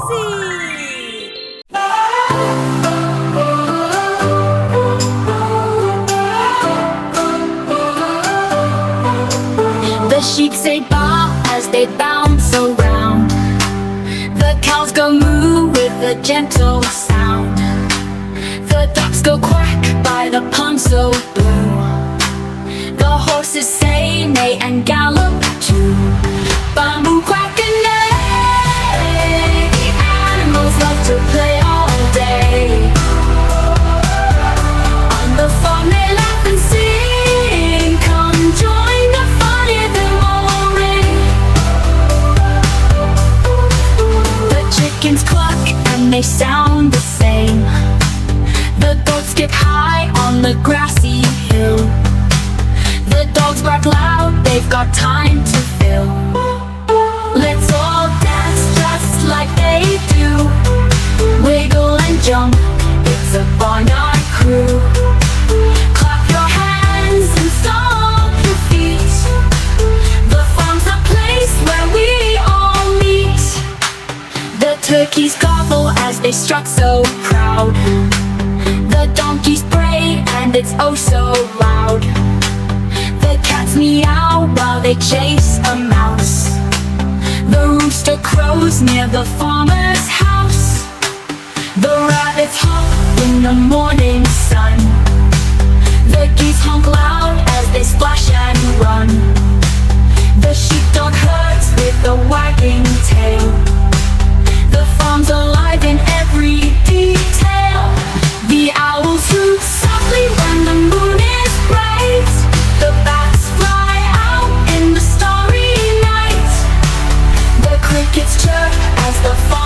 music! The sheep say ba as they bounce around. The cows go moo with a gentle sound. The ducks go quack by the pond so blue. The horses say neigh and gallop too. Bamboo quack and neigh. The animals love to play all day. On the farm they laugh and sing. Come join the fun in the morning. The chickens cluck and they sound the same. The goats skip high on the grassy hill. The dogs bark loud, they've got time to fill. Let's all dance just like they do. Wiggle and jump, it's a barnyard crew. Clap your hands and stomp your feet. The farm's the place where we all meet. The turkeys gobble as they strut so proud. The donkeys bray and it's oh so loud. The cats meow while they chase a mouse. The rooster crows near the farmer's house. The rabbits hop in the morning sun. The geese honk loud as they splash and run. The sheepdog herds with a wagging tail. The farm's alive in every detail. The owls hoot softly when the moon is bright. The bats fly out in the starry night. The crickets chirp as the farm